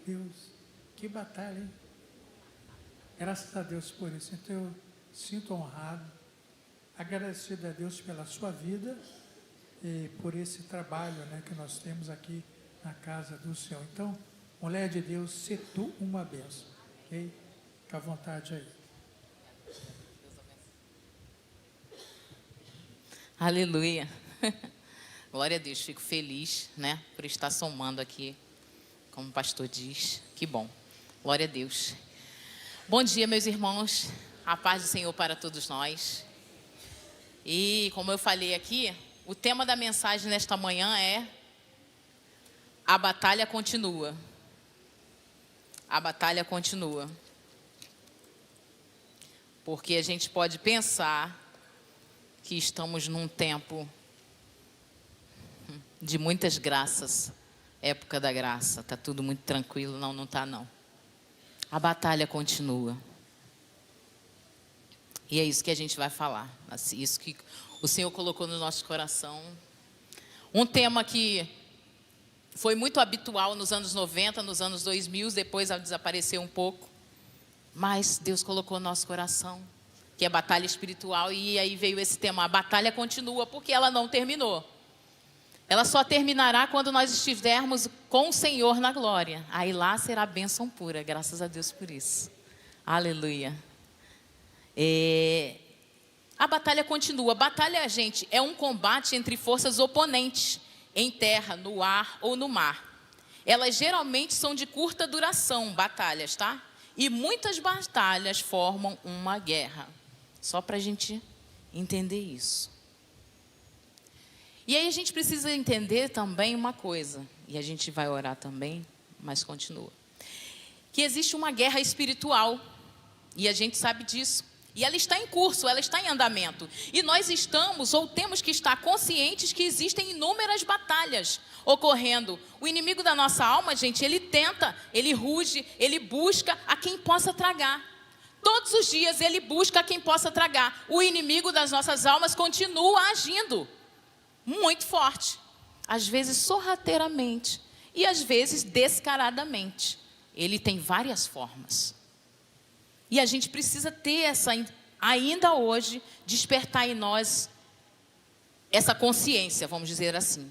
Deus, que batalha, hein? Graças a Deus por isso. Então eu sinto honrado, agradecido a Deus pela sua vida e por esse trabalho, né, que nós temos aqui na casa do Senhor. Então, mulher de Deus, se tu uma bênção, ok? Fica à vontade aí. Aleluia. Glória a Deus, fico feliz, né, por estar somando aqui, como o pastor diz. Que bom. Glória a Deus. Bom dia, meus irmãos. A paz do Senhor para todos nós. E como eu falei aqui, o tema da mensagem nesta manhã é: a batalha continua. A batalha continua. Porque a gente pode pensar que estamos num tempo de muitas graças, época da graça, está tudo muito tranquilo. Não está não. A batalha continua. E é isso que a gente vai falar, isso que o Senhor colocou no nosso coração. Um tema que foi muito habitual nos anos 90, nos anos 2000, depois desapareceu um pouco. Mas Deus colocou no nosso coração, que é batalha espiritual, e aí veio esse tema: a batalha continua, porque ela não terminou. Ela só terminará quando nós estivermos com o Senhor na glória. Aí lá será bênção pura, graças a Deus por isso. Aleluia. A batalha continua. Batalha, gente, é um combate entre forças oponentes, em terra, no ar ou no mar. Elas geralmente são de curta duração, batalhas, tá? E muitas batalhas formam uma guerra. Só para a gente entender isso. E aí a gente precisa entender também uma coisa, e a gente vai orar também, mas continua. Que existe uma guerra espiritual, e a gente sabe disso. E ela está em curso, ela está em andamento. E nós estamos, ou temos que estar conscientes que existem inúmeras batalhas ocorrendo. O inimigo da nossa alma, gente, ele tenta, ele ruge, ele busca a quem possa tragar. Todos os dias ele busca a quem possa tragar. O inimigo das nossas almas continua agindo muito forte. Às vezes sorrateiramente e às vezes descaradamente. Ele tem várias formas. E a gente precisa ter ainda hoje, despertar em nós essa consciência, vamos dizer assim.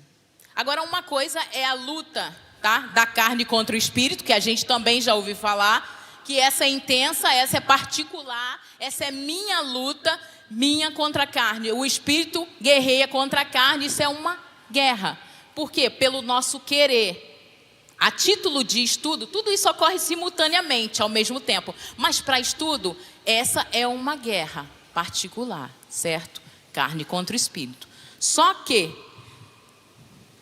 Agora, uma coisa é a luta, tá, da carne contra o espírito, que a gente também já ouviu falar, que essa é intensa, essa é particular, essa é minha luta, minha contra a carne. O espírito guerreia contra a carne, isso é uma guerra. Por quê? Pelo nosso querer. A título de estudo, tudo isso ocorre simultaneamente, ao mesmo tempo. Mas para estudo, essa é uma guerra particular, certo? Carne contra o espírito. Só que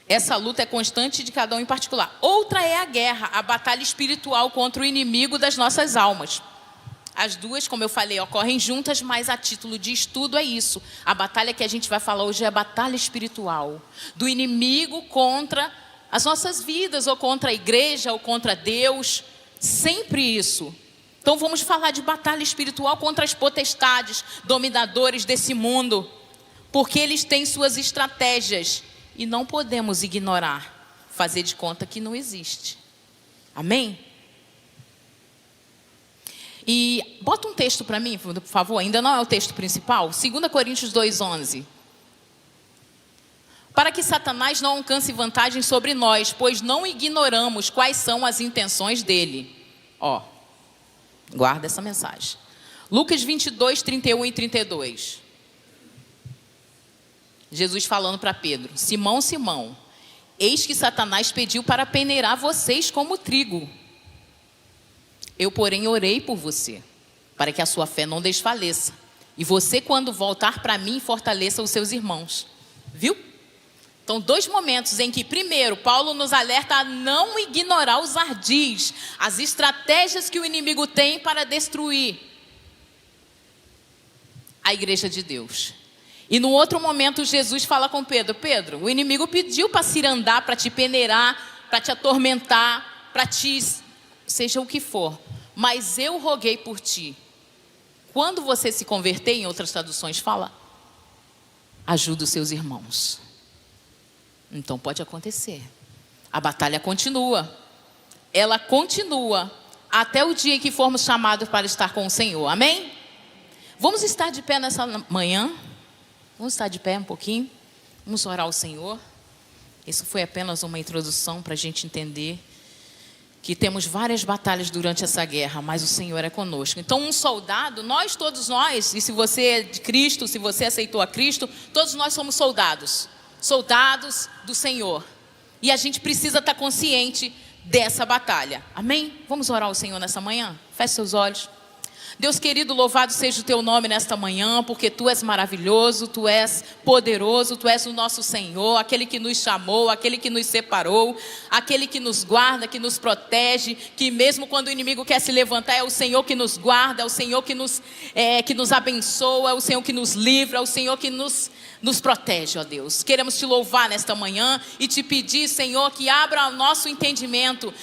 essa luta é constante de cada um em particular. Outra é a guerra, a batalha espiritual contra o inimigo das nossas almas. As duas, como eu falei, ocorrem juntas, mas a título de estudo é isso. A batalha que a gente vai falar hoje é a batalha espiritual. Do inimigo contra as nossas vidas, ou contra a igreja, ou contra Deus. Sempre isso. Então vamos falar de batalha espiritual contra as potestades, dominadores desse mundo. Porque eles têm suas estratégias. E não podemos ignorar, fazer de conta que não existe. Amém? E bota um texto para mim, por favor, ainda não é o texto principal. 2 Coríntios 2:11. Para que Satanás não alcance vantagem sobre nós, pois não ignoramos quais são as intenções dele. Guarda essa mensagem. Lucas 22, 31 e 32. Jesus falando para Pedro: Simão, Simão, eis que Satanás pediu para peneirar vocês como trigo. Eu, porém, orei por você, para que a sua fé não desfaleça. E você, quando voltar para mim, fortaleça os seus irmãos. Viu? Então, dois momentos em que, primeiro, Paulo nos alerta a não ignorar os ardis, as estratégias que o inimigo tem para destruir a igreja de Deus. E no outro momento, Jesus fala com Pedro: Pedro, o inimigo pediu para cirandar, para te peneirar, para te atormentar, para te... seja o que for, mas eu roguei por ti. Quando você se converter, em outras traduções fala, ajuda os seus irmãos. Então pode acontecer. A batalha continua. ela continua até o dia em que formos chamados para estar com o Senhor. Amém? Vamos estar de pé nessa manhã? Vamos estar de pé um pouquinho? Vamos orar ao Senhor? Isso foi apenas uma introdução para a gente entender que temos várias batalhas durante essa guerra, mas o Senhor é conosco. Então, um soldado, todos nós, e se você é de Cristo, se você aceitou a Cristo, todos nós somos soldados do Senhor. E a gente precisa estar consciente dessa batalha. Amém? Vamos orar ao Senhor nessa manhã? Feche seus olhos. Deus querido, louvado seja o teu nome nesta manhã, porque tu és maravilhoso, tu és poderoso, tu és o nosso Senhor, aquele que nos chamou, aquele que nos separou, aquele que nos guarda, que nos protege, que mesmo quando o inimigo quer se levantar, é o Senhor que nos guarda, é o Senhor que nos abençoa, é o Senhor que nos livra, é o Senhor que nos protege, ó Deus. Queremos te louvar nesta manhã e te pedir, Senhor, que abra o nosso entendimento,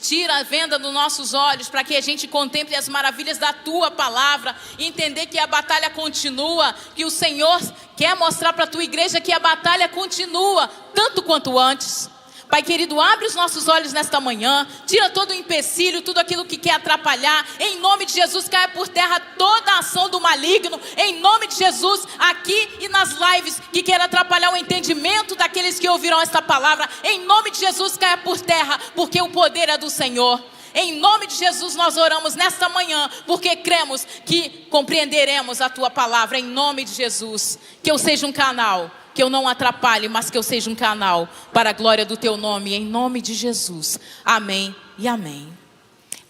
tira a venda dos nossos olhos, para que a gente contemple as maravilhas da tua palavra, e entender que a batalha continua, que o Senhor quer mostrar para a tua igreja que a batalha continua, tanto quanto antes. Pai querido, abre os nossos olhos nesta manhã, tira todo o empecilho, tudo aquilo que quer atrapalhar, em nome de Jesus, caia por terra toda a ação do maligno, em nome de Jesus, aqui e nas lives, que quer atrapalhar o entendimento daqueles que ouvirão esta palavra, em nome de Jesus, caia por terra, porque o poder é do Senhor. Em nome de Jesus nós oramos nesta manhã, porque cremos que compreenderemos a tua palavra, em nome de Jesus, que eu seja um canal, que eu não atrapalhe, mas que eu seja um canal para a glória do teu nome, em nome de Jesus. Amém e amém.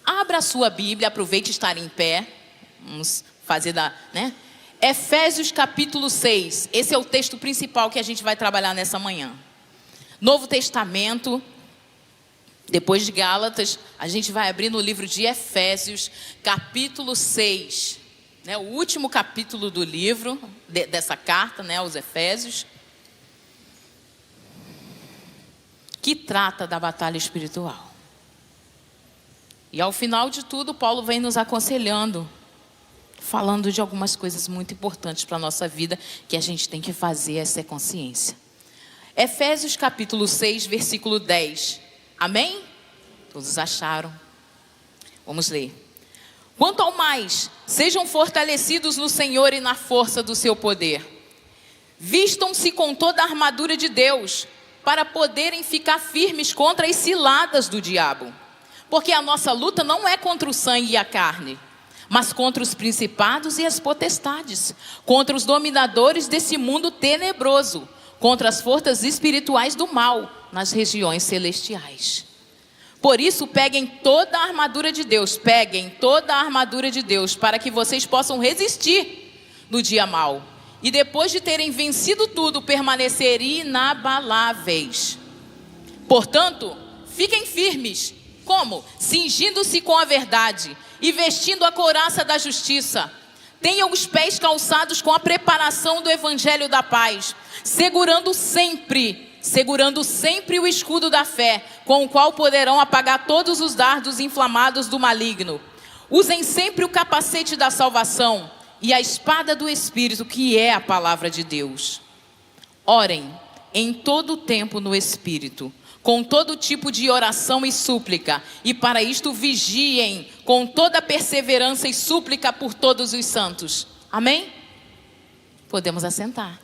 Abra a sua Bíblia, aproveite estar em pé. Vamos fazer Efésios capítulo 6. Esse é o texto principal que a gente vai trabalhar nessa manhã. Novo Testamento, depois de Gálatas, a gente vai abrir no livro de Efésios, capítulo 6. O último capítulo do livro, dessa carta, aos Efésios, que trata da batalha espiritual. E ao final de tudo, Paulo vem nos aconselhando, falando de algumas coisas muito importantes para a nossa vida, que a gente tem que fazer essa consciência. Efésios capítulo 6, versículo 10. Amém? Todos acharam? Vamos ler. Quanto ao mais, sejam fortalecidos no Senhor e na força do seu poder. Vistam-se com toda a armadura de Deus, para poderem ficar firmes contra as ciladas do diabo. Porque a nossa luta não é contra o sangue e a carne, mas contra os principados e as potestades, contra os dominadores desse mundo tenebroso, contra as forças espirituais do mal nas regiões celestiais. Por isso, peguem toda a armadura de Deus, para que vocês possam resistir no dia mau. E depois de terem vencido tudo, permanecer inabaláveis. Portanto, fiquem firmes. Como? Cingindo-se com a verdade e vestindo a couraça da justiça. Tenham os pés calçados com a preparação do evangelho da paz, segurando sempre o escudo da fé, com o qual poderão apagar todos os dardos inflamados do maligno. Usem sempre o capacete da salvação e a espada do Espírito, que é a palavra de Deus. Orem em todo o tempo no Espírito, com todo tipo de oração e súplica, e para isto vigiem com toda perseverança e súplica por todos os santos. Amém? Podemos assentar.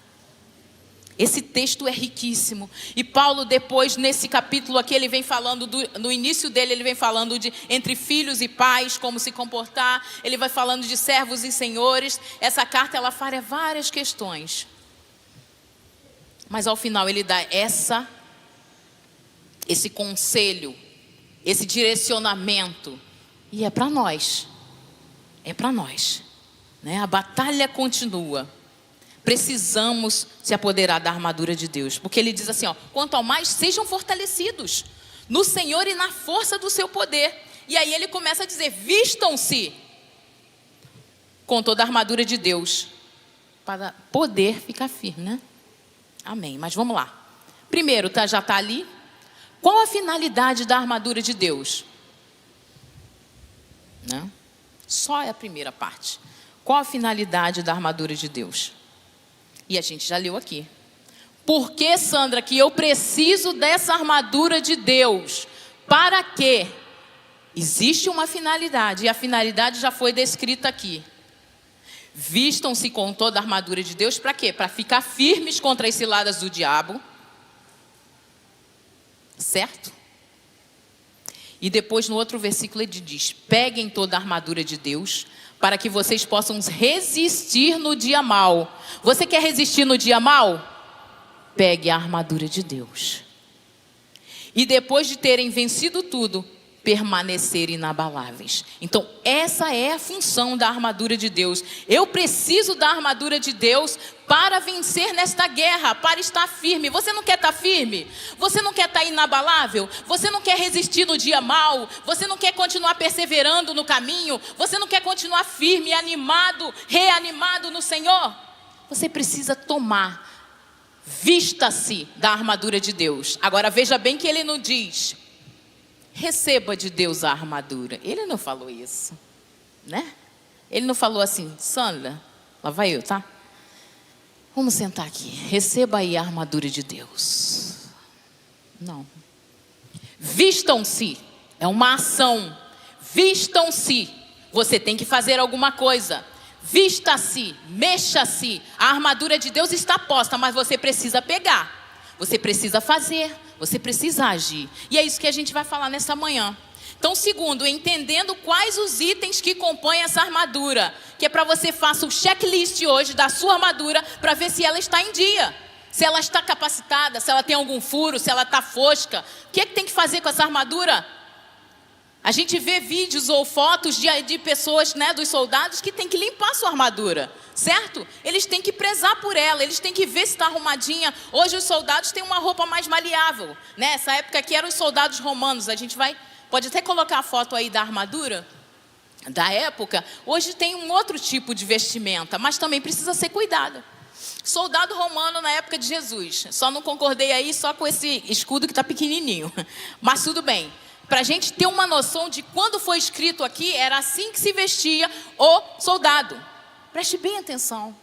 Esse texto é riquíssimo. E Paulo depois, nesse capítulo aqui, ele vem falando, no início dele, ele vem falando de entre filhos e pais, como se comportar. Ele vai falando de servos e senhores. Essa carta, ela fala várias questões. Mas ao final ele dá esse conselho, esse direcionamento. E é para nós. É para nós. A batalha continua. Precisamos se apoderar da armadura de Deus. Porque ele diz assim, quanto ao mais, sejam fortalecidos no Senhor e na força do seu poder. E aí ele começa a dizer, vistam-se com toda a armadura de Deus, para poder ficar firme, Amém, mas vamos lá. Primeiro, já está ali. Qual a finalidade da armadura de Deus? Só é a primeira parte. Qual a finalidade da armadura de Deus? E a gente já leu aqui. Por que, Sandra, que eu preciso dessa armadura de Deus? Para quê? Existe uma finalidade, e a finalidade já foi descrita aqui. Vistam-se com toda a armadura de Deus, para quê? Para ficar firmes contra as ciladas do diabo. Certo? E depois no outro versículo ele diz: peguem toda a armadura de Deus, para que vocês possam resistir no dia mau. Você quer resistir no dia mau? Pegue a armadura de Deus. E depois de terem vencido tudo, permanecer inabaláveis. Então, essa é a função da armadura de Deus. Eu preciso da armadura de Deus para vencer nesta guerra, para estar firme. Você não quer estar firme? Você não quer estar inabalável? Você não quer resistir no dia mau? Você não quer continuar perseverando no caminho? Você não quer continuar firme, animado, reanimado no Senhor? Você precisa tomar. Vista-se da armadura de Deus. Agora veja bem que ele não diz: receba de Deus a armadura. Ele não falou isso, né? Ele não falou assim: Sandra, lá vai eu, tá? Vamos sentar aqui. Receba aí a armadura de Deus. Não. Vistam-se. É uma ação. Vistam-se. Você tem que fazer alguma coisa. Vista-se, mexa-se. A armadura de Deus está posta, mas você precisa pegar. Você precisa fazer. Você precisa agir. E é isso que a gente vai falar nessa manhã. Então, segundo, entendendo quais os itens que compõem essa armadura, que é para você faça o checklist hoje da sua armadura, para ver se ela está em dia, se ela está capacitada, se ela tem algum furo, se ela está fosca. O que é que tem que fazer com essa armadura? A gente vê vídeos ou fotos de pessoas, né, dos soldados que tem que limpar a sua armadura, certo? Eles têm que prezar por ela, eles têm que ver se está arrumadinha. Hoje os soldados têm uma roupa mais maleável, né? Essa época aqui eram os soldados romanos. A gente pode até colocar a foto aí da armadura da época. Hoje tem um outro tipo de vestimenta, mas também precisa ser cuidado. Soldado romano na época de Jesus. Só não concordei aí só com esse escudo que está pequenininho, mas tudo bem. Para a gente ter uma noção de quando foi escrito aqui, era assim que se vestia o soldado. Preste bem atenção.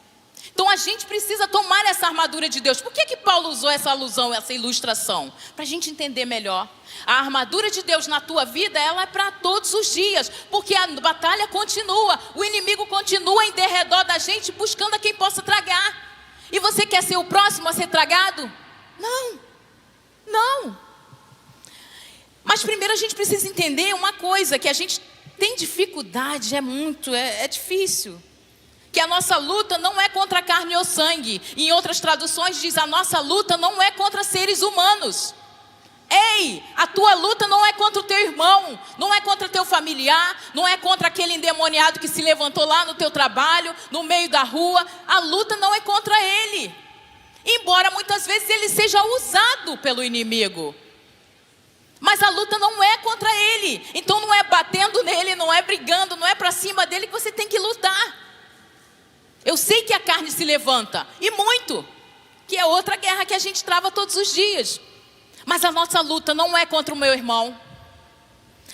Então a gente precisa tomar essa armadura de Deus. Por que Paulo usou essa alusão, essa ilustração? Para a gente entender melhor. A armadura de Deus na tua vida, ela é para todos os dias. Porque a batalha continua. O inimigo continua em derredor da gente, buscando a quem possa tragar. E você quer ser o próximo a ser tragado? Não. Não. Mas primeiro a gente precisa entender uma coisa, que a gente tem dificuldade, é difícil. Que a nossa luta não é contra carne ou sangue. Em outras traduções diz: a nossa luta não é contra seres humanos. Ei, a tua luta não é contra o teu irmão, não é contra o teu familiar, não é contra aquele endemoniado que se levantou lá no teu trabalho, no meio da rua. A luta não é contra ele. Embora muitas vezes ele seja usado pelo inimigo. Mas a luta não é contra ele. Então não é batendo nele, não é brigando, não é para cima dele que você tem que lutar. Eu sei que a carne se levanta, e muito, que é outra guerra que a gente trava todos os dias. Mas a nossa luta não é contra o meu irmão.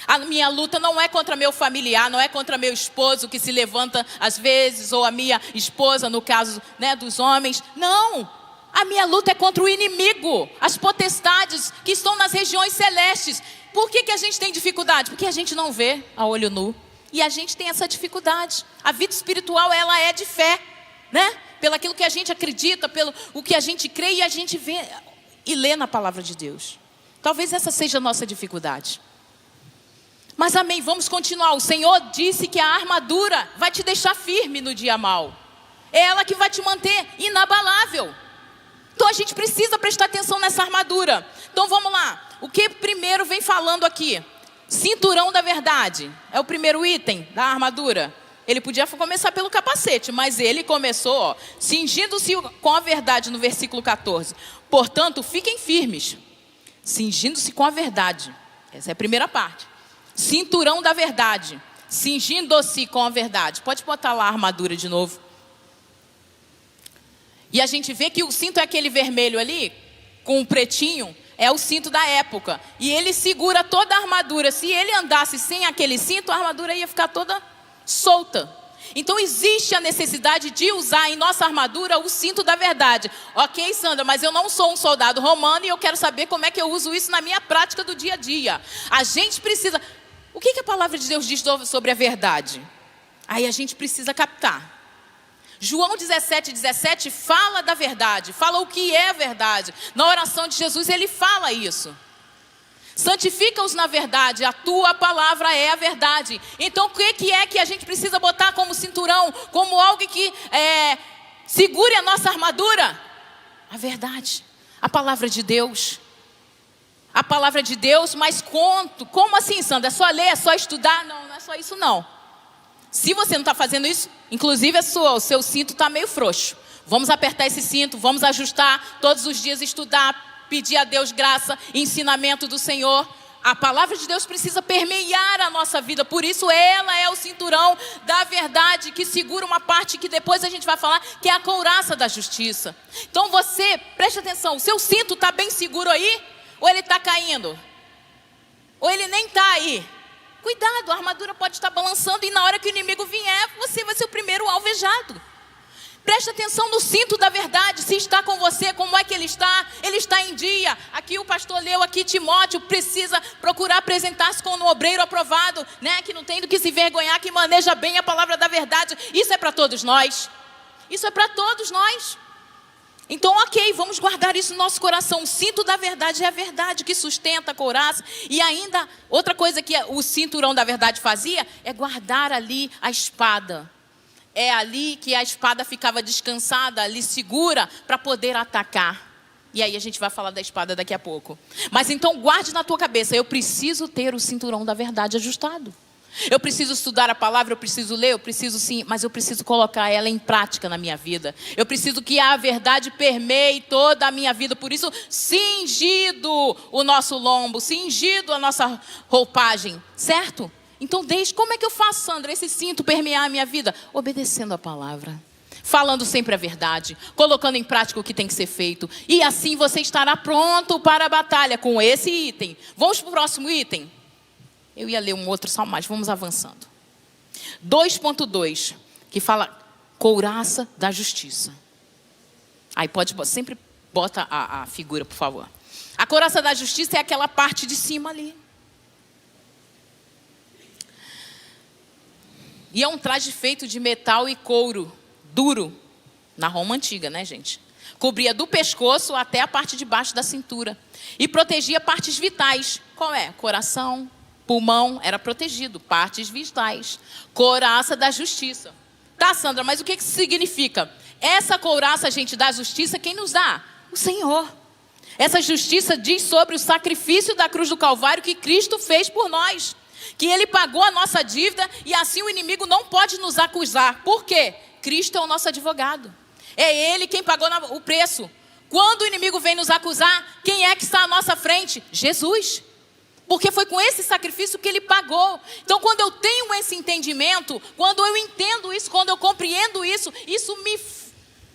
A minha luta não é contra meu familiar, não é contra meu esposo que se levanta às vezes, ou a minha esposa, no caso, né, dos homens. Não. A minha luta é contra o inimigo, as potestades que estão nas regiões celestes. Por que a gente tem dificuldade? Porque a gente não vê a olho nu. E a gente tem essa dificuldade. A vida espiritual, ela é de fé, né? Pelo aquilo que a gente acredita, pelo o que a gente crê e a gente vê e lê na palavra de Deus. Talvez essa seja a nossa dificuldade. Mas amém, vamos continuar. O Senhor disse que a armadura vai te deixar firme no dia mau. É ela que vai te manter inabalável. Então a gente precisa prestar atenção nessa armadura. Então vamos lá. O que primeiro vem falando aqui? Cinturão da verdade. É o primeiro item da armadura. Ele podia começar pelo capacete, mas ele começou, cingindo-se com a verdade, no versículo 14. Portanto, fiquem firmes, cingindo-se com a verdade. Essa é a primeira parte. Cinturão da verdade. Cingindo-se com a verdade. Pode botar lá a armadura de novo. E a gente vê que o cinto é aquele vermelho ali, com o pretinho, é o cinto da época. E ele segura toda a armadura. Se ele andasse sem aquele cinto, a armadura ia ficar toda solta. Então existe a necessidade de usar em nossa armadura o cinto da verdade. Ok, Sandra, mas eu não sou um soldado romano e eu quero saber como é que eu uso isso na minha prática do dia a dia. A gente precisa... O que a palavra de Deus diz sobre a verdade? Aí a gente precisa captar. João 17:17 fala da verdade, fala o que é a verdade. Na oração de Jesus ele fala isso. Santifica-os na verdade, a tua palavra é a verdade. Então o que é que a gente precisa botar como cinturão, como algo que segure a nossa armadura? A verdade, a palavra de Deus. A palavra de Deus, mas conto. Como assim, Sandra? É só ler, é só estudar? Não, não é só isso não. Se você não está fazendo isso, inclusive o seu cinto está meio frouxo. Vamos apertar esse cinto, vamos ajustar, todos os dias estudar, pedir a Deus graça, ensinamento do Senhor. A palavra de Deus precisa permear a nossa vida, por isso ela é o cinturão da verdade que segura uma parte que depois a gente vai falar, que é a couraça da justiça. Então você, preste atenção, o seu cinto está bem seguro aí? Ou ele está caindo? Ou ele nem está aí? Cuidado, a armadura pode estar balançando e na hora que o inimigo vier, você vai ser o primeiro alvejado. Preste atenção no cinto da verdade, se está com você, como é que ele está em dia. Aqui o pastor leu, aqui Timóteo precisa procurar apresentar-se como um obreiro aprovado, né? Que não tem do que se vergonhar, que maneja bem a palavra da verdade. Isso é para todos nós. Isso é para todos nós. Então, ok, vamos guardar isso no nosso coração. O cinto da verdade é a verdade que sustenta a couraça. E ainda, outra coisa que o cinturão da verdade fazia é guardar ali a espada. É ali que a espada ficava descansada, ali segura, para poder atacar. E aí a gente vai falar da espada daqui a pouco. Mas então guarde na tua cabeça, eu preciso ter o cinturão da verdade ajustado. Eu preciso estudar a palavra, eu preciso ler, eu preciso sim, mas eu preciso colocar ela em prática na minha vida. Eu preciso que a verdade permeie toda a minha vida. Por isso, cingido o nosso lombo, cingido a nossa roupagem, certo? Então, como é que eu faço, Sandra, esse cinto permear a minha vida? Obedecendo a palavra, falando sempre a verdade, colocando em prática o que tem que ser feito. E assim você estará pronto para a batalha com esse item. Vamos para o próximo item? Eu ia ler um outro salmo, mas vamos avançando. 2.2, que fala couraça da justiça. Aí sempre bota a figura, por favor. A couraça da justiça é aquela parte de cima ali. E é um traje feito de metal e couro duro, na Roma antiga, né, gente? Cobria do pescoço até a parte de baixo da cintura. E protegia partes vitais. Qual é? Coração, pulmão, era protegido. Partes vitais. Couraça da justiça. Tá, Sandra, mas o que isso significa? Essa couraça, gente, da justiça, quem nos dá? O Senhor. Essa justiça diz sobre o sacrifício da cruz do Calvário que Cristo fez por nós. Que Ele pagou a nossa dívida e assim o inimigo não pode nos acusar. Por quê? Cristo é o nosso advogado. É Ele quem pagou o preço. Quando o inimigo vem nos acusar, quem é que está à nossa frente? Jesus. Porque foi com esse sacrifício que Ele pagou. Então, quando eu tenho esse entendimento, quando eu entendo isso, quando eu compreendo isso, isso me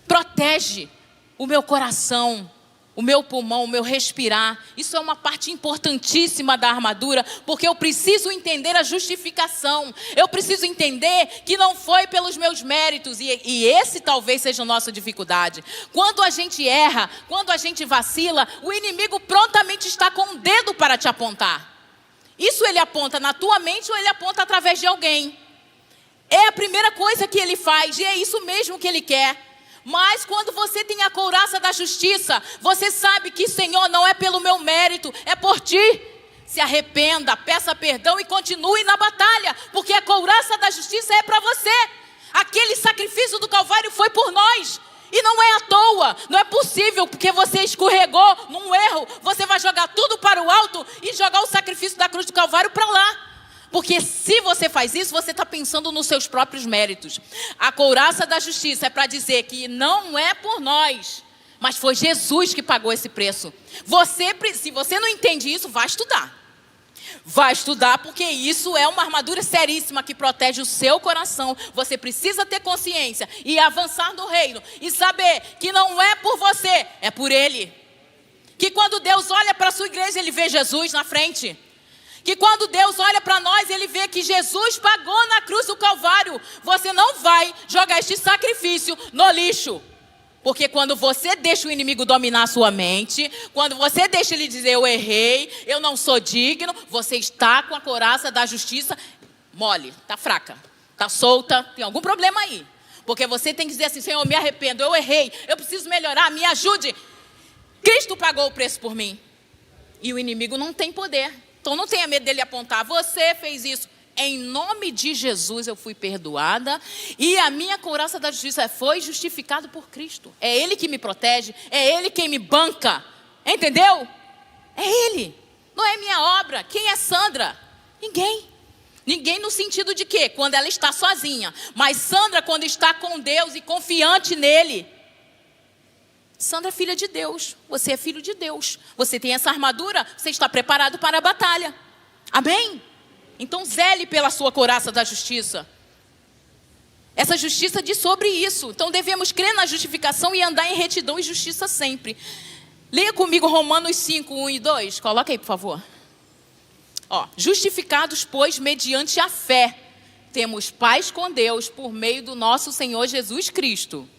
protege o meu coração, o meu pulmão, o meu respirar. Isso é uma parte importantíssima da armadura, porque eu preciso entender a justificação. Eu preciso entender que não foi pelos meus méritos, e esse talvez seja a nossa dificuldade. Quando a gente erra, quando a gente vacila, o inimigo prontamente está com o dedo para te apontar. Isso ele aponta na tua mente ou ele aponta através de alguém. É a primeira coisa que ele faz, e é isso mesmo que ele quer. Mas quando você tem a couraça da justiça, você sabe que, Senhor, não é pelo meu mérito, é por Ti. Se arrependa, peça perdão e continue na batalha, porque a couraça da justiça é para você. Aquele sacrifício do Calvário foi por nós. E não é à toa, não é possível, porque você escorregou num erro, você vai jogar tudo para o alto e jogar o sacrifício da cruz do Calvário para lá. Porque se você faz isso, você está pensando nos seus próprios méritos. A couraça da justiça é para dizer que não é por nós, mas foi Jesus que pagou esse preço. Se você não entende isso, vai estudar. Vai estudar, porque isso é uma armadura seríssima que protege o seu coração. Você precisa ter consciência e avançar no reino e saber que não é por você, é por Ele. Que quando Deus olha para a sua igreja, Ele vê Jesus na frente. Que quando Deus olha para nós, Ele vê que Jesus pagou na cruz do Calvário. Você não vai jogar este sacrifício no lixo. Porque quando você deixa o inimigo dominar a sua mente, quando você deixa ele dizer, eu errei, eu não sou digno, você está com a couraça da justiça mole, está fraca, está solta, tem algum problema aí. Porque você tem que dizer assim, Senhor, eu me arrependo, eu errei, eu preciso melhorar, me ajude. Cristo pagou o preço por mim. E o inimigo não tem poder. Então não tenha medo dele apontar, você fez isso. Em nome de Jesus eu fui perdoada e a minha couraça da justiça foi justificada por Cristo. É Ele que me protege, é Ele quem me banca, entendeu? É Ele, não é minha obra. Quem é Sandra? Ninguém. Ninguém no sentido de quê? Quando ela está sozinha. Mas Sandra quando está com Deus e confiante nele. Sandra é filha de Deus, você é filho de Deus. Você tem essa armadura, você está preparado para a batalha. Amém? Então zele pela sua couraça da justiça. Essa justiça diz sobre isso. Então devemos crer na justificação e andar em retidão e justiça sempre. Leia comigo Romanos 5, 1 e 2. Coloca aí, por favor. Justificados, pois, mediante a fé, temos paz com Deus por meio do nosso Senhor Jesus Cristo,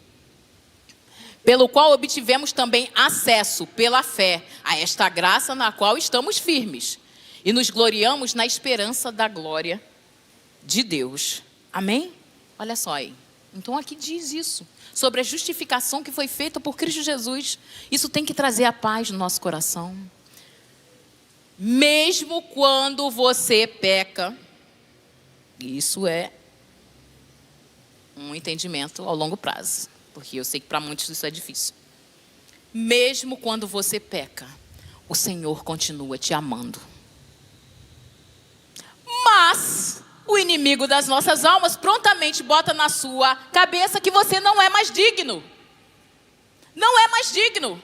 pelo qual obtivemos também acesso, pela fé, a esta graça na qual estamos firmes. E nos gloriamos na esperança da glória de Deus. Amém? Olha só aí. Então aqui diz isso. Sobre a justificação que foi feita por Cristo Jesus. Isso tem que trazer a paz no nosso coração. Mesmo quando você peca. Isso é um entendimento ao longo prazo. Porque eu sei que para muitos isso é difícil. Mesmo quando você peca, o Senhor continua te amando. Mas o inimigo das nossas almas prontamente bota na sua cabeça que você não é mais digno. Não é mais digno.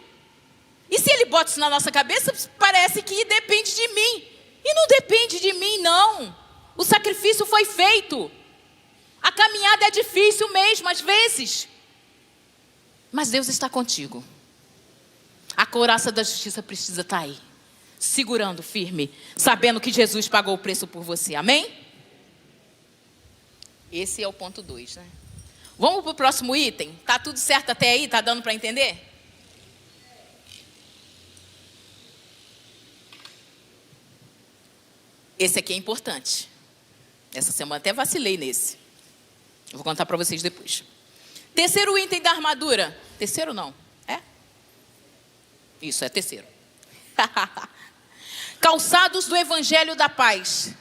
E se ele bota isso na nossa cabeça, parece que depende de mim. E não depende de mim, não. O sacrifício foi feito. A caminhada é difícil mesmo, às vezes. Mas Deus está contigo. A couraça da justiça precisa estar aí. Segurando firme, sabendo que Jesus pagou o preço por você, amém? Esse é o ponto 2, né? Vamos para o próximo item? Tá tudo certo até aí? Tá dando para entender? Esse aqui é importante. Essa semana até vacilei nesse. Eu vou contar para vocês depois. Terceiro item da armadura. Terceiro não, é? Isso, é terceiro. Calçados do Evangelho da Paz.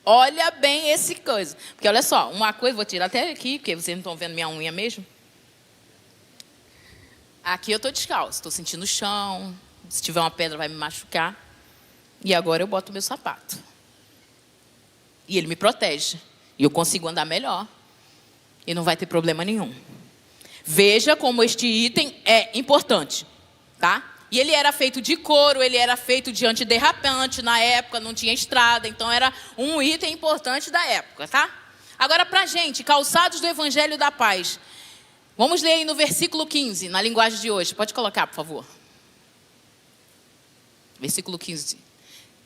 Olha bem esse coisa. Porque olha só, uma coisa, vou tirar até aqui, porque vocês não estão vendo minha unha mesmo. Aqui eu estou descalço, estou sentindo o chão. Se tiver uma pedra vai me machucar. E agora eu boto o meu sapato. E ele me protege. E eu consigo andar melhor. E não vai ter problema nenhum. Veja como este item é importante, tá? E ele era feito de couro, ele era feito de antiderrapante, na época não tinha estrada, então era um item importante da época, tá? Agora pra gente, calçados do Evangelho da Paz. Vamos ler aí no versículo 15, na linguagem de hoje. Pode colocar, por favor. Versículo 15.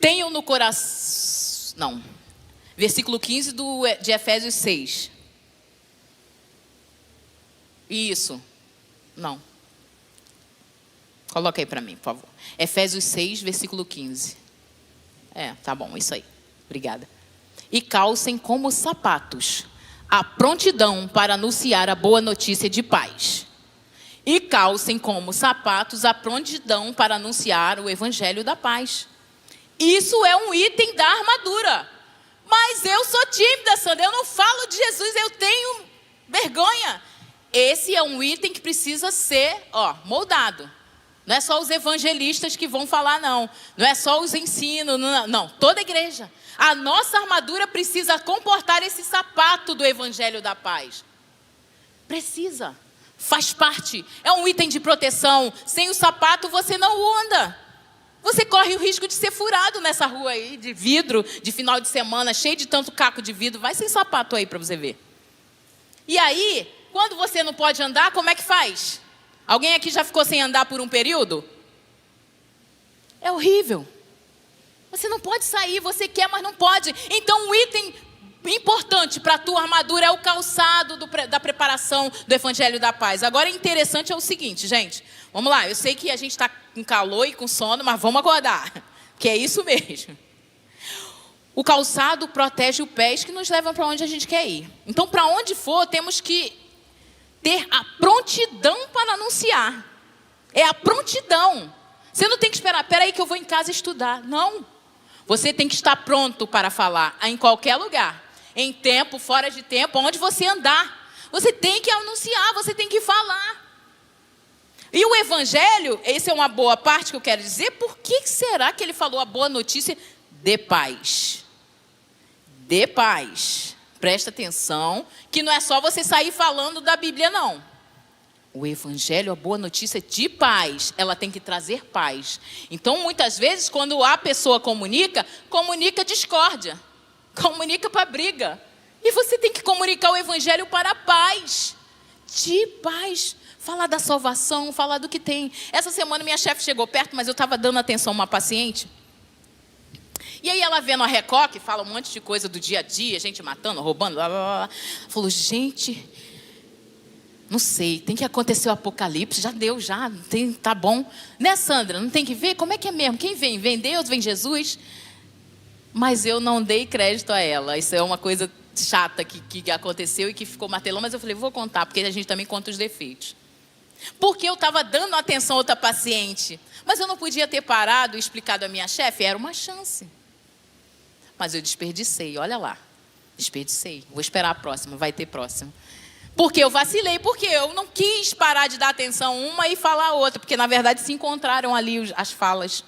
Tenham no coração... Não. Versículo 15 de Efésios 6. Isso. Não. Coloca aí para mim, por favor. Efésios 6, versículo 15. Tá bom, isso aí. Obrigada. E calcem como sapatos a prontidão para anunciar a boa notícia de paz. E calcem como sapatos a prontidão para anunciar o evangelho da paz. Isso é um item da armadura. Mas eu sou tímida, Sandra. Eu não falo de Jesus, eu tenho vergonha. Esse é um item que precisa ser, moldado. Não é só os evangelistas que vão falar, não. Não é só os ensinos, não. Toda a igreja. A nossa armadura precisa comportar esse sapato do evangelho da paz. Precisa. Faz parte. É um item de proteção. Sem o sapato você não anda. Você corre o risco de ser furado nessa rua aí, de vidro, de final de semana, cheio de tanto caco de vidro. Vai sem sapato aí para você ver. E aí, quando você não pode andar, como é que faz? Alguém aqui já ficou sem andar por um período? É horrível. Você não pode sair, você quer, mas não pode. Então, um item importante para a tua armadura é o calçado da preparação do Evangelho da Paz. Agora, interessante é o seguinte, gente. Vamos lá, eu sei que a gente está com calor e com sono, mas vamos acordar. Que é isso mesmo. O calçado protege os pés que nos levam para onde a gente quer ir. Então, para onde for, temos que ter a prontidão para anunciar. É a prontidão. Você não tem que esperar, peraí que eu vou em casa estudar. Não. Você tem que estar pronto para falar em qualquer lugar. Em tempo, fora de tempo, onde você andar. Você tem que anunciar, você tem que falar. E o Evangelho, essa é uma boa parte que eu quero dizer, por que será que ele falou a boa notícia de paz? De paz. Presta atenção, que não é só você sair falando da Bíblia, não. O Evangelho, a boa notícia de paz, ela tem que trazer paz. Então, muitas vezes, quando a pessoa comunica discórdia, comunica para briga. E você tem que comunicar o Evangelho para a paz, de paz. Falar da salvação, falar do que tem. Essa semana minha chefe chegou perto, mas eu estava dando atenção a uma paciente. E aí ela vendo a Record, que fala um monte de coisa do dia a dia, gente matando, roubando, blá, blá, blá. Falou, gente, não sei, tem que acontecer o apocalipse, já deu, já, tem, tá bom. Né, Sandra, não tem que ver? Como é que é mesmo? Quem vem? Vem Deus, vem Jesus? Mas eu não dei crédito a ela. Isso é uma coisa chata que aconteceu e que ficou martelão, mas eu falei, vou contar, porque a gente também conta os defeitos. Porque eu estava dando atenção a outra paciente, mas eu não podia ter parado e explicado à minha chefe, era uma chance. Mas eu desperdicei, olha lá, desperdicei. Vou esperar a próxima, vai ter próxima. Porque eu vacilei, porque eu não quis parar de dar atenção uma e falar a outra, porque na verdade se encontraram ali as falas.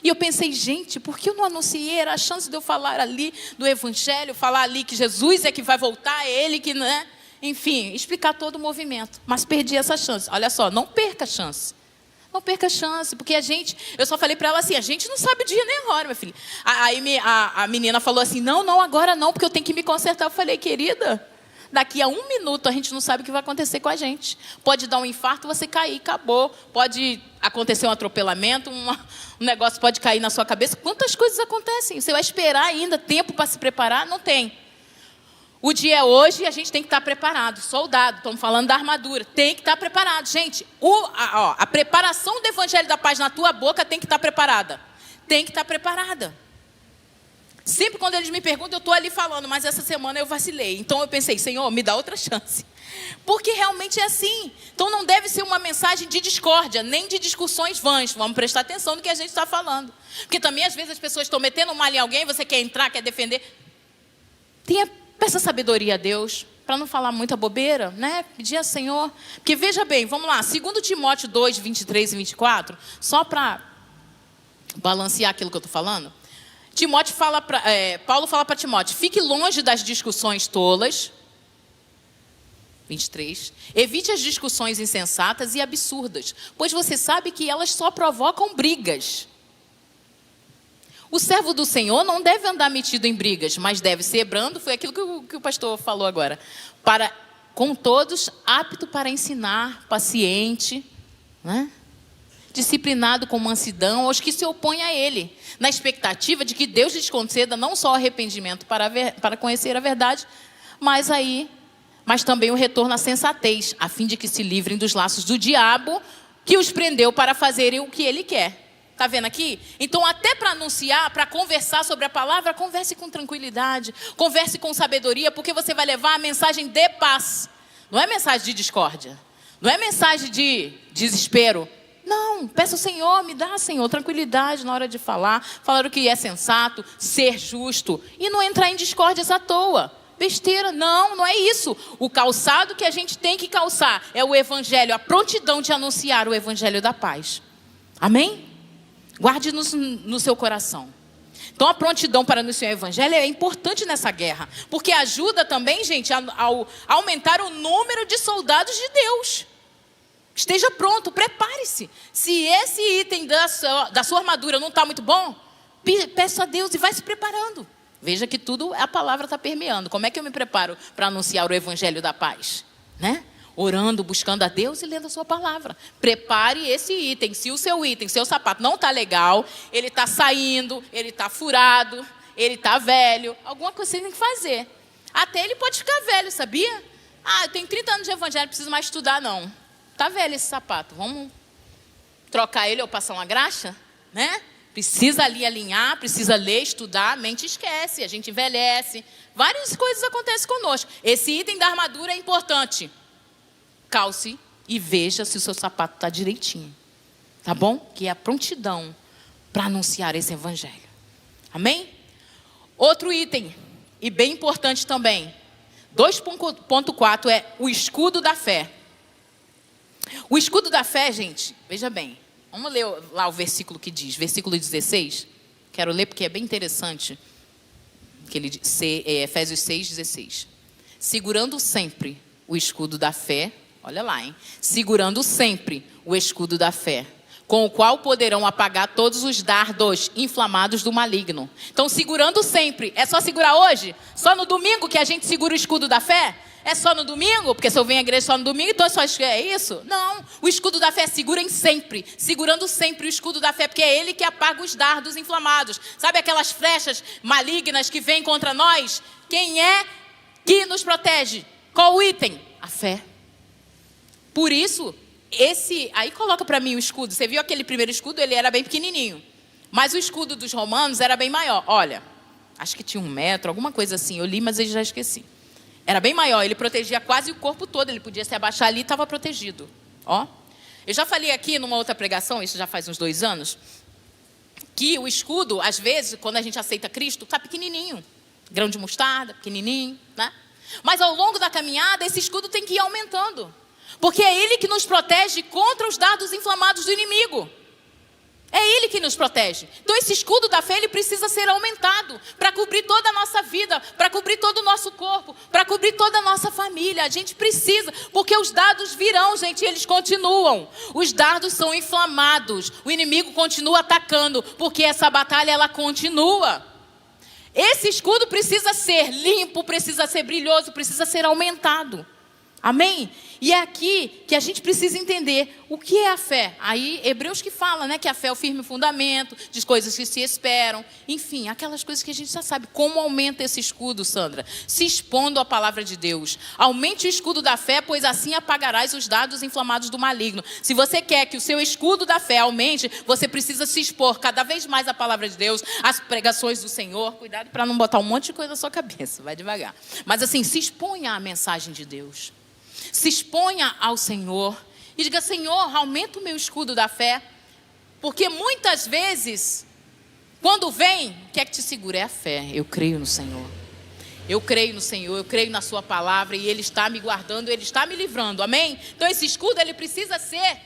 E eu pensei, gente, por que eu não anunciei? Era a chance de eu falar ali do Evangelho, falar ali que Jesus é que vai voltar, ele que, né? Enfim, explicar todo o movimento. Mas perdi essa chance. Olha só, não perca a chance. Não perca a chance, porque eu só falei para ela assim, a gente não sabe o dia nem a hora, minha filha. Aí a menina falou assim, não, agora não, porque eu tenho que me consertar. Eu falei, querida, daqui a 1 minuto a gente não sabe o que vai acontecer com a gente. Pode dar um infarto, você cair, acabou. Pode acontecer um atropelamento, um negócio pode cair na sua cabeça. Quantas coisas acontecem? Você vai esperar ainda tempo para se preparar? Não tem. O dia é hoje e a gente tem que estar preparado. Soldado, estamos falando da armadura. Tem que estar preparado. Gente, a preparação do Evangelho da Paz na tua boca tem que estar preparada. Tem que estar preparada. Sempre quando eles me perguntam, eu estou ali falando, mas essa semana eu vacilei. Então eu pensei, Senhor, me dá outra chance. Porque realmente é assim. Então não deve ser uma mensagem de discórdia, nem de discussões vãs. Vamos prestar atenção no que a gente está falando. Porque também às vezes as pessoas estão metendo mal em alguém, você quer entrar, quer defender. Peça sabedoria a Deus, para não falar muita bobeira, né? Pedir ao Senhor. Porque veja bem, vamos lá, 2 Timóteo 2, 23 e 24, só para balancear aquilo que eu estou falando. Paulo fala para Timóteo, fique longe das discussões tolas, 23, evite as discussões insensatas e absurdas, pois você sabe que elas só provocam brigas. O servo do Senhor não deve andar metido em brigas, mas deve ser brando, foi aquilo que o pastor falou agora, com todos, apto para ensinar, paciente, né? Disciplinado com mansidão aos que se opõem a ele, na expectativa de que Deus lhes conceda não só o arrependimento para conhecer a verdade, mas também o retorno à sensatez, a fim de que se livrem dos laços do diabo, que os prendeu para fazerem o que ele quer. Está vendo aqui? Então, até para anunciar, para conversar sobre a palavra, converse com tranquilidade, converse com sabedoria, porque você vai levar a mensagem de paz. Não é mensagem de discórdia, não é mensagem de desespero. Não, peça ao Senhor, me dá, Senhor, tranquilidade na hora de falar o que é sensato, ser justo, e não entrar em discórdias à toa. Besteira, não é isso. O calçado que a gente tem que calçar é o Evangelho, a prontidão de anunciar o Evangelho da paz. Amém? Guarde no seu coração. Então, a prontidão para anunciar o Evangelho é importante nessa guerra, porque ajuda também, gente, a aumentar o número de soldados de Deus. Esteja pronto, prepare-se. Se esse item da sua armadura não está muito bom, peça a Deus e vai se preparando. Veja que tudo, a palavra está permeando. Como é que eu me preparo para anunciar o Evangelho da paz? Né? Orando, buscando a Deus e lendo a sua palavra. Prepare esse item. Se o seu sapato não está legal, ele está saindo, ele está furado, ele está velho, alguma coisa você tem que fazer. Até ele pode ficar velho, sabia? Eu tenho 30 anos de evangelho, não preciso mais estudar, não. Está velho esse sapato, vamos trocar ele ou passar uma graxa? Né? Precisa ali alinhar, precisa ler, estudar, a mente esquece, a gente envelhece. Várias coisas acontecem conosco. Esse item da armadura é importante. Calce e veja se o seu sapato está direitinho. Tá bom? Que é a prontidão para anunciar esse evangelho. Amém? Outro item, e bem importante também. 2.4 é o escudo da fé. O escudo da fé, gente, veja bem. Vamos ler lá o versículo que diz, versículo 16. Quero ler porque é bem interessante. Que ele diz, Efésios 6:16. Segurando sempre o escudo da fé. Olha lá, hein? Segurando sempre o escudo da fé, com o qual poderão apagar todos os dardos inflamados do maligno. Então, segurando sempre. É só segurar hoje? Só no domingo que a gente segura o escudo da fé? É só no domingo? Porque se eu venho à igreja só no domingo, então é isso? Não. O escudo da fé, segurem sempre. Segurando sempre o escudo da fé, porque é ele que apaga os dardos inflamados. Sabe aquelas flechas malignas que vêm contra nós? Quem é que nos protege? Qual o item? A fé. Por isso, aí coloca para mim o escudo. Você viu aquele primeiro escudo? Ele era bem pequenininho. Mas o escudo dos romanos era bem maior. Olha, acho que tinha 1 metro, alguma coisa assim. Eu li, mas eu já esqueci. Era bem maior, ele protegia quase o corpo todo. Ele podia se abaixar ali e estava protegido. Ó. Eu já falei aqui numa outra pregação, isso já faz uns 2 anos, que o escudo, às vezes, quando a gente aceita Cristo, está pequenininho. Grão de mostarda, pequenininho, né? Mas ao longo da caminhada, esse escudo tem que ir aumentando. Porque é ele que nos protege contra os dardos inflamados do inimigo. É ele que nos protege. Então esse escudo da fé, ele precisa ser aumentado para cobrir toda a nossa vida, para cobrir todo o nosso corpo, para cobrir toda a nossa família. A gente precisa, porque os dardos virão, gente, e eles continuam. Os dardos são inflamados, o inimigo continua atacando, porque essa batalha, ela continua. Esse escudo precisa ser limpo, precisa ser brilhoso, precisa ser aumentado. Amém? E é aqui que a gente precisa entender o que é a fé. Aí, Hebreus que fala, né, que a fé é o firme fundamento, de coisas que se esperam. Enfim, aquelas coisas que a gente já sabe. Como aumenta esse escudo, Sandra? Se expondo à palavra de Deus. Aumente o escudo da fé, pois assim apagarás os dardos inflamados do maligno. Se você quer que o seu escudo da fé aumente, você precisa se expor cada vez mais à palavra de Deus, às pregações do Senhor. Cuidado para não botar um monte de coisa na sua cabeça. Vai devagar. Mas assim, se exponha à mensagem de Deus. Se exponha ao Senhor e diga: Senhor, aumenta o meu escudo da fé. Porque muitas vezes, quando vem, o que é que te segura? É a fé. Eu creio no Senhor. Eu creio no Senhor, eu creio na sua palavra e Ele está me guardando, Ele está me livrando. Amém? Então esse escudo, ele precisa ser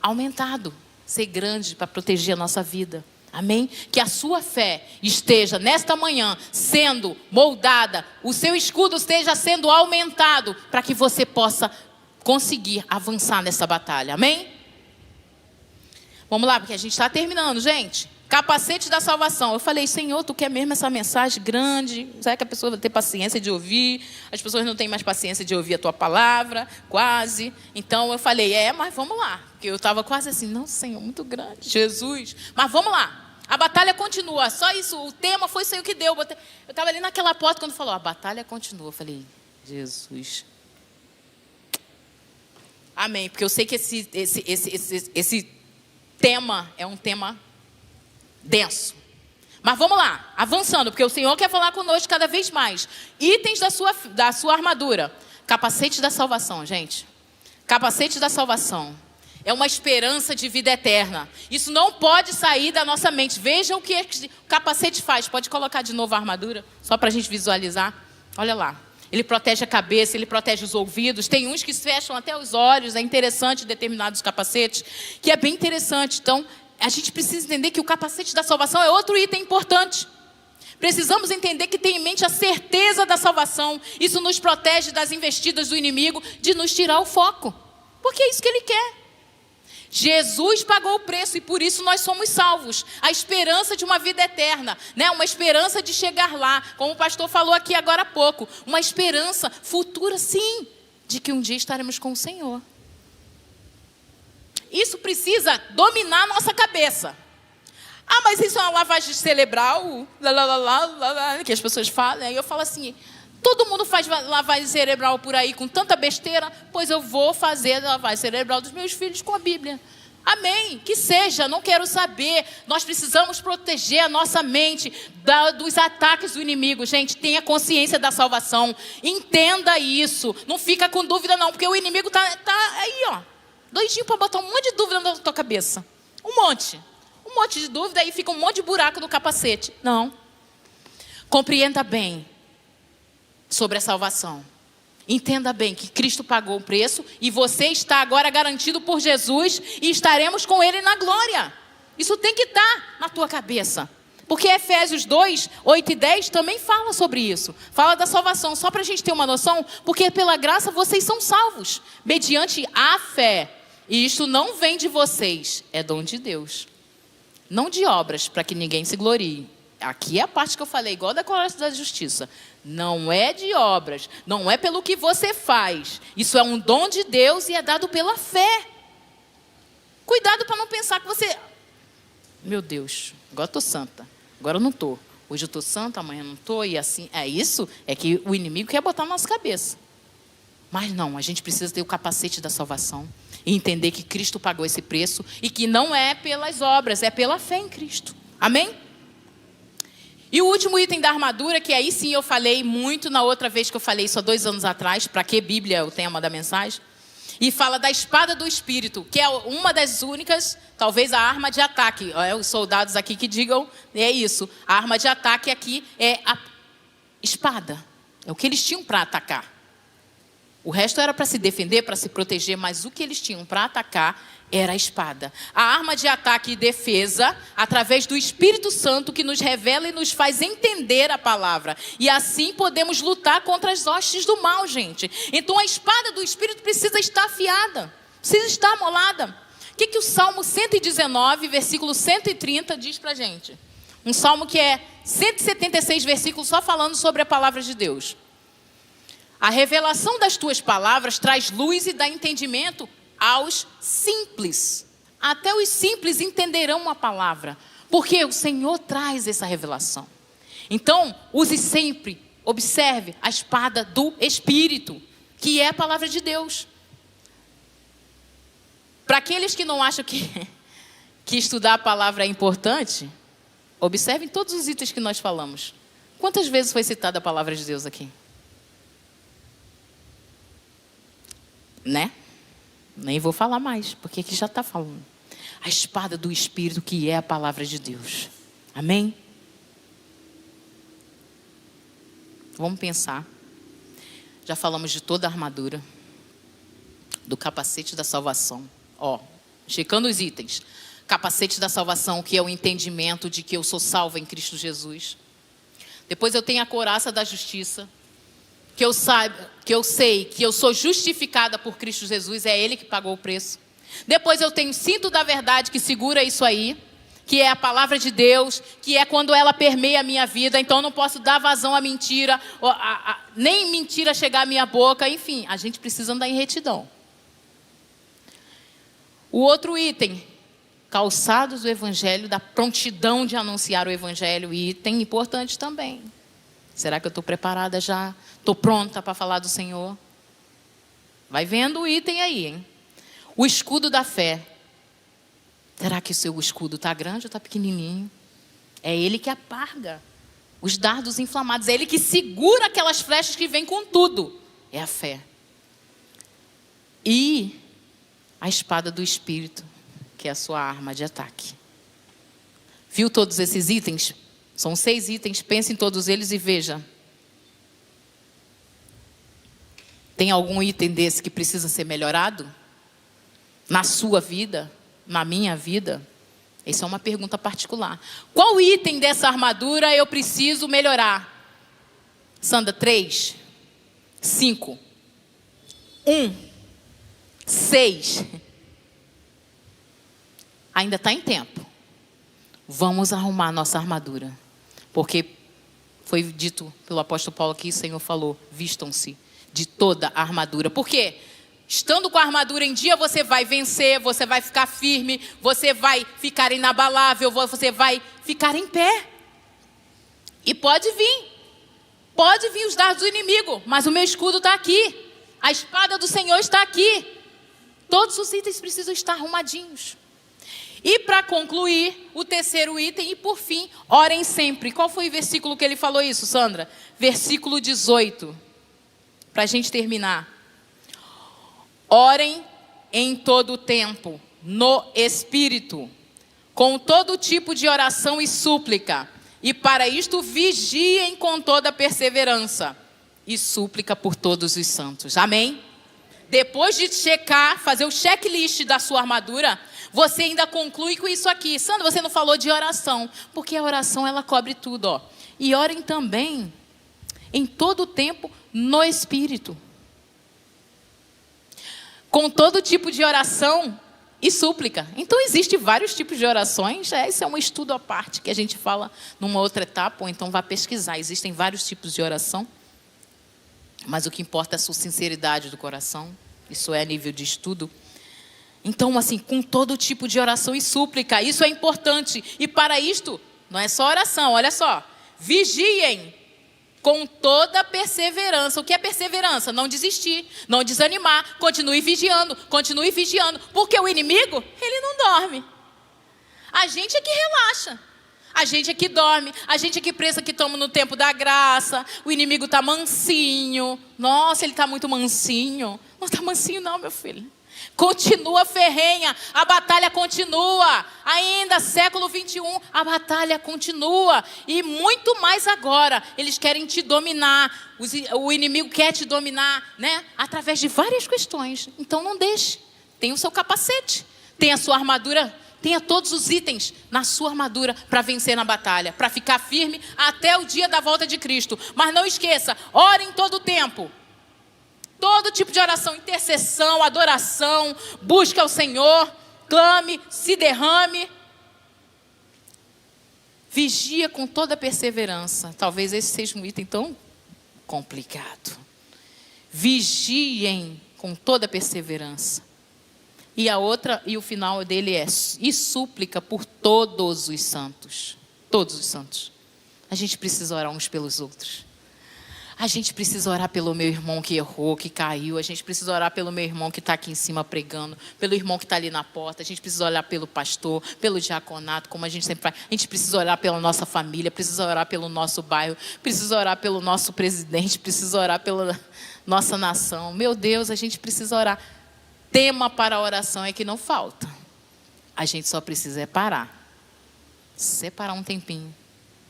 aumentado, ser grande para proteger a nossa vida. Amém? Que a sua fé esteja nesta manhã sendo moldada, o seu escudo esteja sendo aumentado para que você possa conseguir avançar nessa batalha. Amém? Vamos lá, porque a gente está terminando, gente. Capacete da salvação. Eu falei: Senhor, tu quer mesmo essa mensagem grande? Será que a pessoa vai ter paciência de ouvir? As pessoas não têm mais paciência de ouvir a tua palavra, quase. Então eu falei: mas vamos lá. Porque eu estava quase assim: não, Senhor, muito grande, Jesus. Mas vamos lá. A batalha continua, só isso, o tema foi isso aí que deu. Eu estava ali naquela porta quando falou: a batalha continua. Eu falei: Jesus. Amém, porque eu sei que esse tema é um tema denso. Mas vamos lá, avançando, porque o Senhor quer falar conosco cada vez mais. Itens da sua armadura. Capacete da salvação, gente. Capacete da salvação. É uma esperança de vida eterna. Isso não pode sair da nossa mente. Veja o que o capacete faz. Pode colocar de novo a armadura, só para a gente visualizar. Olha lá. Ele protege a cabeça, ele protege os ouvidos. Tem uns que fecham até os olhos. É interessante determinados capacetes, que é bem interessante. Então, a gente precisa entender que o capacete da salvação é outro item importante. Precisamos entender que tem em mente a certeza da salvação. Isso nos protege das investidas do inimigo de nos tirar o foco. Porque é isso que ele quer. Jesus pagou o preço e por isso nós somos salvos. A esperança de uma vida eterna, né? Uma esperança de chegar lá, como o pastor falou aqui agora há pouco. Uma esperança futura, sim. de que um dia estaremos com o Senhor. Isso precisa dominar a nossa cabeça. Ah, mas isso é uma lavagem cerebral, que as pessoas falam. Aí eu falo assim, todo mundo faz lavagem cerebral por aí com tanta besteira, pois eu vou fazer a lavagem cerebral dos meus filhos com a Bíblia. Amém, que seja, não quero saber. Nós precisamos proteger a nossa mente dos ataques do inimigo. Gente, tenha consciência da salvação, entenda isso, não fica com dúvida não, porque o inimigo tá aí, ó, doidinho para botar um monte de dúvida na tua cabeça. Um monte de dúvida, aí fica um monte de buraco no capacete. Não, compreenda bem sobre a salvação. Entenda bem que Cristo pagou o preço e você está agora garantido por Jesus e estaremos com Ele na glória. Isso tem que estar na tua cabeça. Porque Efésios 2, 8 e 10 também fala sobre isso. Fala da salvação, só para a gente ter uma noção, porque pela graça vocês são salvos, mediante a fé. E isto não vem de vocês, é dom de Deus. Não de obras, para que ninguém se glorie. Aqui é a parte que eu falei, igual da Coração da Justiça. Não é de obras, não é pelo que você faz. Isso é um dom de Deus e é dado pela fé. Cuidado para não pensar que você... Meu Deus, agora eu estou santa, agora eu não estou. Hoje eu estou santa, amanhã eu não estou, e assim... É isso, é que o inimigo quer botar na nossa cabeça. Mas não, a gente precisa ter o capacete da salvação. E entender que Cristo pagou esse preço e que não é pelas obras, é pela fé em Cristo. Amém? E o último item da armadura, que aí sim eu falei muito na outra vez que eu falei isso há 2 anos atrás, para que Bíblia é o tema da mensagem, e fala da espada do Espírito, que é uma das únicas, talvez a arma de ataque. Os soldados aqui que digam, é isso. A arma de ataque aqui é a espada. É o que eles tinham para atacar. O resto era para se defender, para se proteger, mas o que eles tinham para atacar era a espada. A arma de ataque e defesa, através do Espírito Santo, que nos revela e nos faz entender a palavra. E assim podemos lutar contra as hostes do mal, gente. Então a espada do Espírito precisa estar afiada, precisa estar amolada. O que o Salmo 119, versículo 130 diz para a gente? Um salmo que é 176 versículos só falando sobre a palavra de Deus. A revelação das tuas palavras traz luz e dá entendimento aos simples. Até os simples entenderão a palavra, porque o Senhor traz essa revelação. Então, use sempre, observe a espada do Espírito, que é a palavra de Deus. Para aqueles que não acham que estudar a palavra é importante, observem todos os itens que nós falamos. Quantas vezes foi citada a palavra de Deus aqui? Né? Nem vou falar mais, porque aqui já está falando. A espada do Espírito, que é a palavra de Deus. Amém? Vamos pensar. Já falamos de toda a armadura, do capacete da salvação. Checando os itens. Capacete da salvação, que é o entendimento de que eu sou salva em Cristo Jesus. Depois eu tenho a couraça da justiça, que eu sei que eu sou justificada por Cristo Jesus, é Ele que pagou o preço. Depois eu tenho o cinto da verdade que segura isso aí, que é a palavra de Deus, que é quando ela permeia a minha vida, então eu não posso dar vazão à mentira, nem mentira chegar à minha boca, enfim, a gente precisa andar em retidão. O outro item, calçados do Evangelho, da prontidão de anunciar o Evangelho, item importante também. Será que eu estou preparada já? Estou pronta para falar do Senhor? Vai vendo o item aí, hein? O escudo da fé. Será que o seu escudo está grande ou está pequenininho? É Ele que apaga os dardos inflamados. É Ele que segura aquelas flechas que vêm com tudo. É a fé. E a espada do Espírito, que é a sua arma de ataque. Viu todos esses itens? São 6 itens, pense em todos eles e veja. Tem algum item desse que precisa ser melhorado? Na sua vida? Na minha vida? Essa é uma pergunta particular. Qual item dessa armadura eu preciso melhorar? Sandra, 3, 5, 1, 6. Ainda está em tempo. Vamos arrumar nossa armadura. Porque foi dito pelo apóstolo Paulo aqui, o Senhor falou, vistam-se. de toda a armadura. Por quê? Estando com a armadura em dia, você vai vencer, você vai ficar firme, você vai ficar inabalável, você vai ficar em pé. E pode vir os dardos do inimigo, mas o meu escudo está aqui. A espada do Senhor está aqui. Todos os itens precisam estar arrumadinhos. E para concluir, o terceiro item, e por fim, orem sempre. Qual foi o versículo que ele falou isso, Sandra? Versículo 18. Para a gente terminar. Orem em todo o tempo, no Espírito, com todo tipo de oração e súplica. E para isto vigiem com toda perseverança e súplica por todos os santos. Amém? Depois de checar, fazer o checklist da sua armadura, você ainda conclui com isso aqui. Sandra, você não falou de oração, porque a oração ela cobre tudo, ó. E orem também, em todo o tempo, no Espírito. Com todo tipo de oração e súplica. Então, existem vários tipos de orações. Esse é um estudo à parte que a gente fala numa outra etapa, ou então vá pesquisar. Existem vários tipos de oração. Mas o que importa é a sua sinceridade do coração. Isso é a nível de estudo. Então, assim, com todo tipo de oração e súplica. Isso é importante. E para isto, não é só oração, olha só. Vigiem com toda perseverança. O que é perseverança? Não desistir, não desanimar. Continue vigiando, porque o inimigo, ele não dorme. A gente é que relaxa. A gente é que dorme, a gente é que pensa que estamos no tempo da graça, o inimigo está mansinho. Nossa, ele está muito mansinho. Não está mansinho não, meu filho. Continua ferrenha, a batalha continua. Ainda, século 21, a batalha continua. E muito mais agora, eles querem te dominar. O inimigo quer te dominar, né? Através de várias questões. Então não deixe. Tenha o seu capacete, tenha a sua armadura. Tenha todos os itens na sua armadura para vencer na batalha, para ficar firme até o dia da volta de Cristo. Mas não esqueça, ore em todo o tempo. Todo tipo de oração, intercessão, adoração, busque ao Senhor, clame, se derrame. Vigia com toda perseverança. Talvez esse seja um item tão complicado. Vigiem com toda perseverança. E a outra, e o final dele é, e súplica por todos os santos. Todos os santos. A gente precisa orar uns pelos outros. A gente precisa orar pelo meu irmão que errou, que caiu. A gente precisa orar pelo meu irmão que está aqui em cima pregando. Pelo irmão que está ali na porta. A gente precisa orar pelo pastor, pelo diaconato, como a gente sempre faz. A gente precisa orar pela nossa família, precisa orar pelo nosso bairro, precisa orar pelo nosso presidente, precisa orar pela nossa nação. Meu Deus, a gente precisa orar. Tema para a oração é que não falta. A gente só precisa parar. Separar um tempinho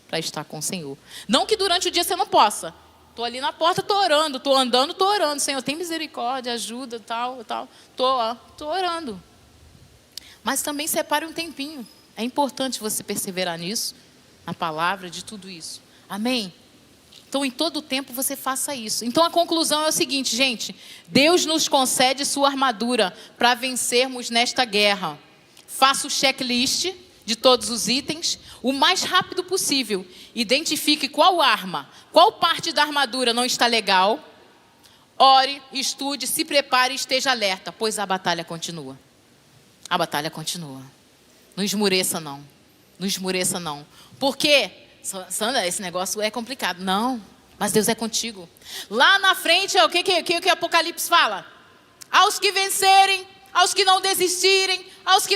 para estar com o Senhor. Não que durante o dia você não possa. Estou ali na porta, estou orando. Estou andando, estou orando. Senhor, tem misericórdia, ajuda, tal. Estou orando. Mas também separe um tempinho. É importante você perseverar nisso. Na palavra, de tudo isso. Amém? Então, em todo o tempo, você faça isso. Então, a conclusão é o seguinte, gente. Deus nos concede sua armadura para vencermos nesta guerra. Faça o checklist de todos os itens o mais rápido possível. Identifique qual arma, qual parte da armadura não está legal. Ore, estude, se prepare e esteja alerta, pois a batalha continua. A batalha continua. Não esmureça, não. Não esmureça, não. Por quê? Sandra, esse negócio é complicado. Não, mas Deus é contigo. Lá na frente, o que Apocalipse fala? Aos que vencerem, aos que não desistirem, aos que